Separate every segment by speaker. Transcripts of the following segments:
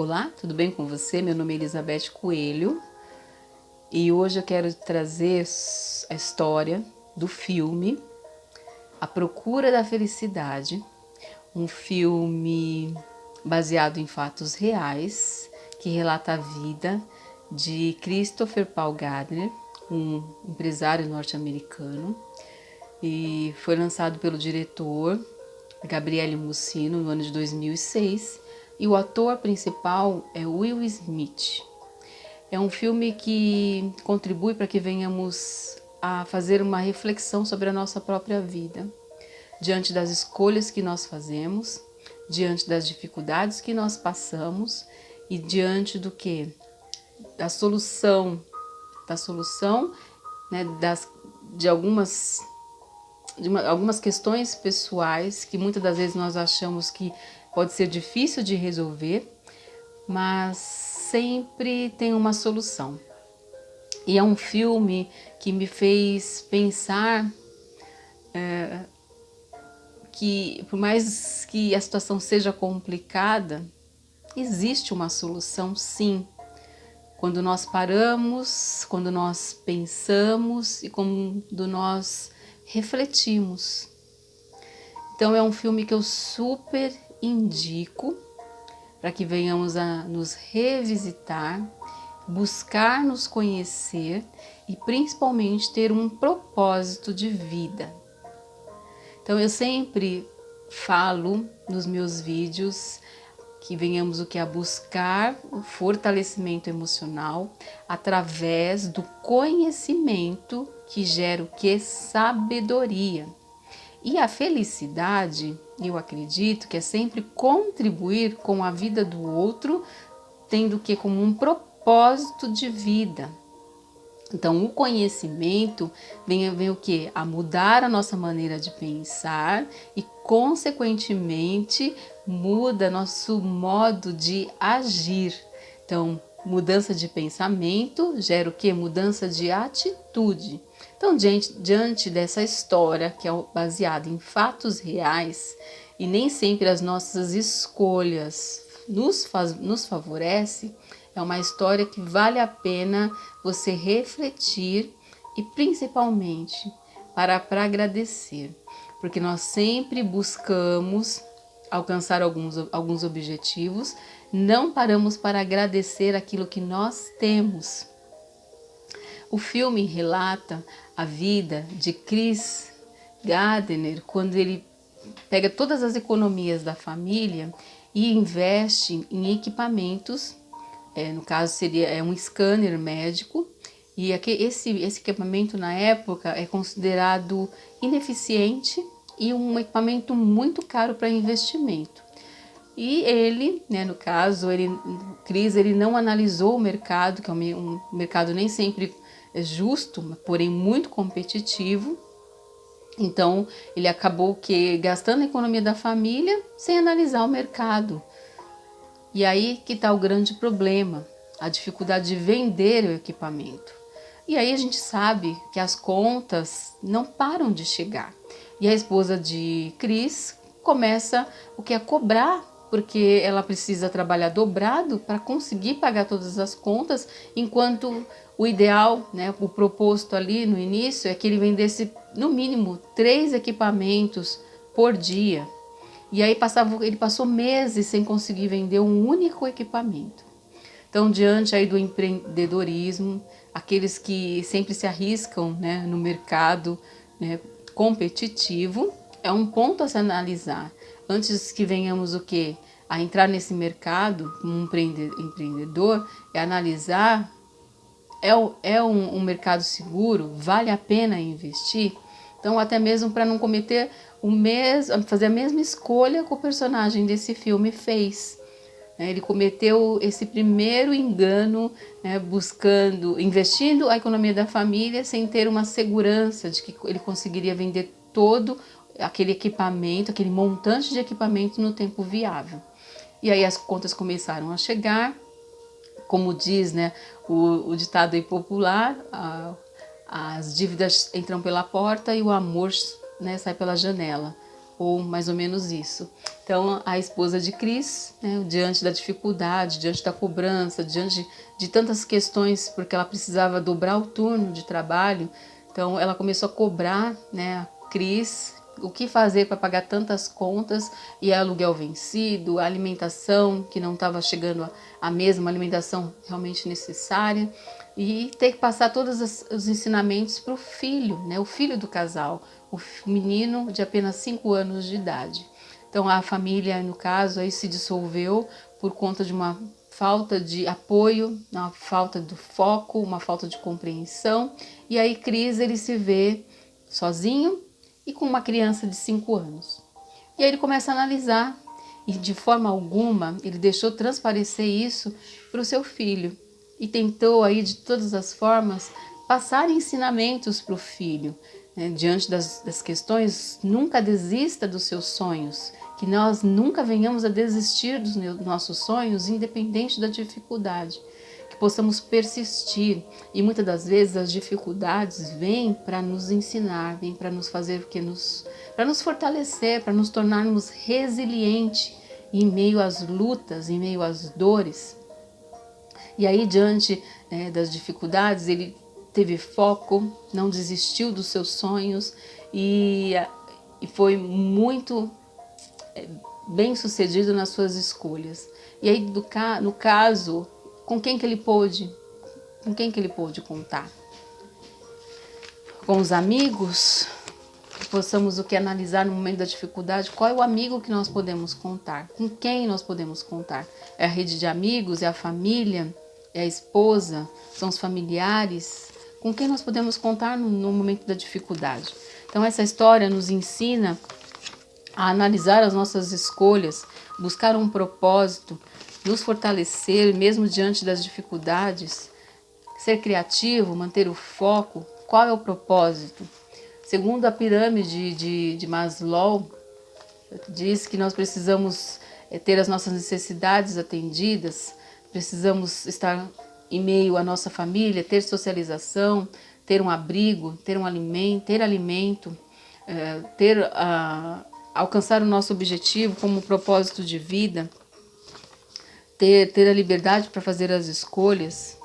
Speaker 1: Olá, tudo bem com você? Meu nome é Elizabeth Coelho e hoje eu quero trazer a história do filme A Procura da Felicidade, um filme baseado em fatos reais que relata a vida de Christopher Paul Gardner, um empresário norte-americano, e foi lançado pelo diretor Gabriele Mussino no ano de 2006 e o ator principal é Will Smith. É um filme que contribui para que venhamos a fazer uma reflexão sobre a nossa própria vida, diante das escolhas que nós fazemos, diante das dificuldades que nós passamos e diante do que? Da solução, né, de algumas questões pessoais que muitas das vezes nós achamos que pode ser difícil de resolver, mas sempre tem uma solução. E é um filme que me fez pensar que por mais que a situação seja complicada, existe uma solução sim. Quando nós paramos, quando nós pensamos e quando nós refletimos. Então é um filme que eu super indico para que venhamos a nos revisitar, buscar nos conhecer e principalmente ter um propósito de vida. Então eu sempre falo nos meus vídeos que venhamos a buscar o fortalecimento emocional através do conhecimento que gera o que? Sabedoria. E a felicidade, eu acredito que é sempre contribuir com a vida do outro, tendo que como um propósito de vida. Então o conhecimento vem o que? A mudar a nossa maneira de pensar e consequentemente muda nosso modo de agir. Então mudança de pensamento gera o que? Mudança de atitude. Então diante dessa história que é baseada em fatos reais e nem sempre as nossas escolhas nos favorece, é uma história que vale a pena você refletir e principalmente para agradecer, porque nós sempre buscamos alcançar alguns objetivos, não paramos para agradecer aquilo que nós temos. O filme relata a vida de Chris Gardner quando ele pega todas as economias da família e investe em equipamentos. No caso seria um scanner médico, e esse equipamento na época é considerado ineficiente e um equipamento muito caro para investimento. E ele, no caso, Chris, ele não analisou o mercado, que é um mercado nem sempre justo, porém muito competitivo. Então ele acabou gastando a economia da família sem analisar o mercado. E aí que está o grande problema, a dificuldade de vender o equipamento. E aí a gente sabe que as contas não param de chegar. E a esposa de Chris começa a cobrar, porque ela precisa trabalhar dobrado para conseguir pagar todas as contas, enquanto o ideal, o proposto ali no início é que ele vendesse no mínimo 3 equipamentos por dia. E aí ele passou meses sem conseguir vender um único equipamento. Então, diante aí do empreendedorismo, aqueles que sempre se arriscam, no mercado, competitivo, é um ponto a se analisar. Antes que venhamos a entrar nesse mercado como um empreendedor, é analisar, é um mercado seguro? Vale a pena investir? Então, até mesmo para não cometer fazer a mesma escolha que o personagem desse filme fez. Ele cometeu esse primeiro engano, investindo a economia da família sem ter uma segurança de que ele conseguiria vender todo aquele equipamento, aquele montante de equipamento no tempo viável. E aí as contas começaram a chegar, como diz o ditado aí popular, as dívidas entram pela porta e o amor sai pela janela. ou mais ou menos isso. Então, a esposa de Cris, né, diante da dificuldade, diante da cobrança, diante de tantas questões, porque ela precisava dobrar o turno de trabalho, então ela começou a cobrar, né, a Cris o que fazer para pagar tantas contas, e aluguel vencido, a alimentação que não estava chegando à mesma alimentação realmente necessária, e ter que passar todos os ensinamentos para o filho, né, o filho do casal, o menino de apenas 5 anos de idade. Então a família, no caso, aí se dissolveu por conta de uma falta de apoio, uma falta do foco, uma falta de compreensão, e aí Cris ele se vê sozinho e com uma criança de 5 anos. E aí ele começa a analisar, e de forma alguma ele deixou transparecer isso para o seu filho, e tentou aí de todas as formas passar ensinamentos para o filho, né? Diante das questões, nunca desista dos seus sonhos, que nós nunca venhamos a desistir dos nossos sonhos, independente da dificuldade, que possamos persistir. E muitas das vezes as dificuldades vêm para nos ensinar, vêm para nos fazer para nos fortalecer, para nos tornarmos resilientes em meio às lutas, em meio às dores. E aí, diante das dificuldades, ele teve foco, não desistiu dos seus sonhos e foi muito bem sucedido nas suas escolhas. E aí, no caso, com quem que ele pôde contar? Com os amigos? Que possamos analisar no momento da dificuldade, qual é o amigo que nós podemos contar? Com quem nós podemos contar? É a rede de amigos? É a família? É a esposa? São os familiares? Com quem nós podemos contar no momento da dificuldade? Então essa história nos ensina a analisar as nossas escolhas, buscar um propósito, nos fortalecer mesmo diante das dificuldades, ser criativo, manter o foco. Qual é o propósito? Segundo a pirâmide de Maslow, diz que nós precisamos ter as nossas necessidades atendidas, precisamos estar em meio à nossa família, ter socialização, ter um abrigo, ter alimento, alcançar o nosso objetivo como propósito de vida, ter a liberdade para fazer as escolhas.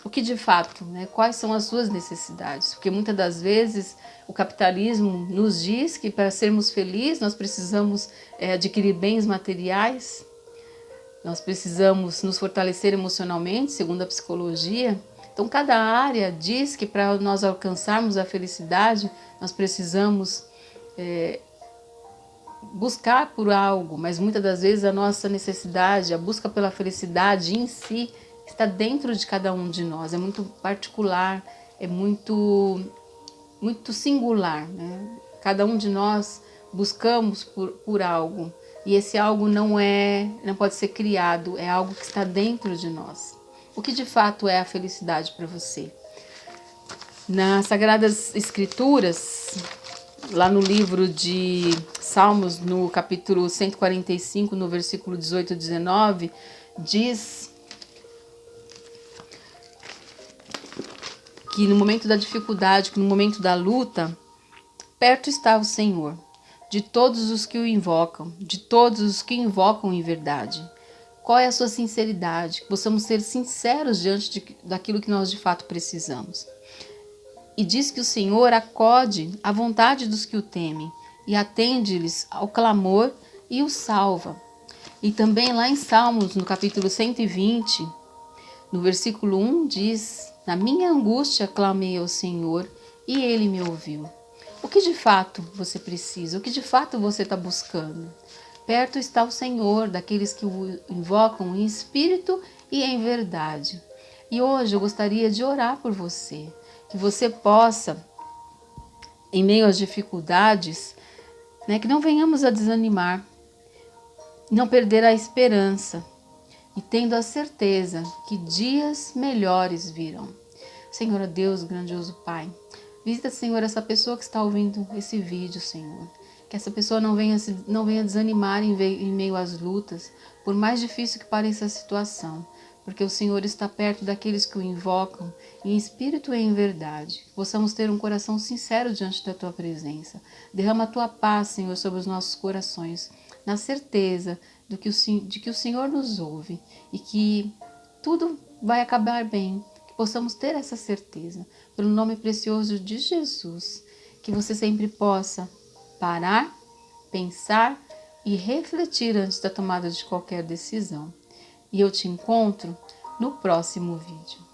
Speaker 1: O que de fato, né? Quais são as suas necessidades? Porque muitas das vezes o capitalismo nos diz que para sermos felizes nós precisamos adquirir bens materiais, nós precisamos nos fortalecer emocionalmente, segundo a psicologia. Então cada área diz que para nós alcançarmos a felicidade nós precisamos buscar por algo, mas muitas das vezes a nossa necessidade, a busca pela felicidade em si, está dentro de cada um de nós, é muito particular, é muito singular, né? Cada um de nós buscamos por algo, e esse algo não pode ser criado, é algo que está dentro de nós. O que de fato é a felicidade para você? Nas Sagradas Escrituras, lá no livro de Salmos, no capítulo 145, no versículo 18 e 19, diz que no momento da dificuldade, que no momento da luta, perto está o Senhor, de todos os que o invocam, de todos os que invocam em verdade. Qual é a sua sinceridade? Que possamos ser sinceros diante daquilo que nós de fato precisamos. E diz que o Senhor acode à vontade dos que o temem e atende-lhes ao clamor e os salva. E também lá em Salmos, no capítulo 120, no versículo 1 diz: na minha angústia clamei ao Senhor e Ele me ouviu. O que de fato você precisa? O que de fato você está buscando? Perto está o Senhor, daqueles que o invocam em espírito e em verdade. E hoje eu gostaria de orar por você, que você possa, em meio às dificuldades, que não venhamos a desanimar, não perder a esperança, e tendo a certeza que dias melhores virão. Senhor Deus, grandioso Pai, visita, Senhor, essa pessoa que está ouvindo esse vídeo, Senhor. Que essa pessoa não venha desanimar em meio às lutas, por mais difícil que pareça a situação. porque o Senhor está perto daqueles que o invocam, em espírito e em verdade. Que possamos ter um coração sincero diante da Tua presença. Derrama a Tua paz, Senhor, sobre os nossos corações, na certeza de que o Senhor nos ouve e que tudo vai acabar bem. Que possamos ter essa certeza. Pelo nome precioso de Jesus, que você sempre possa parar, pensar e refletir antes da tomada de qualquer decisão. E eu te encontro no próximo vídeo.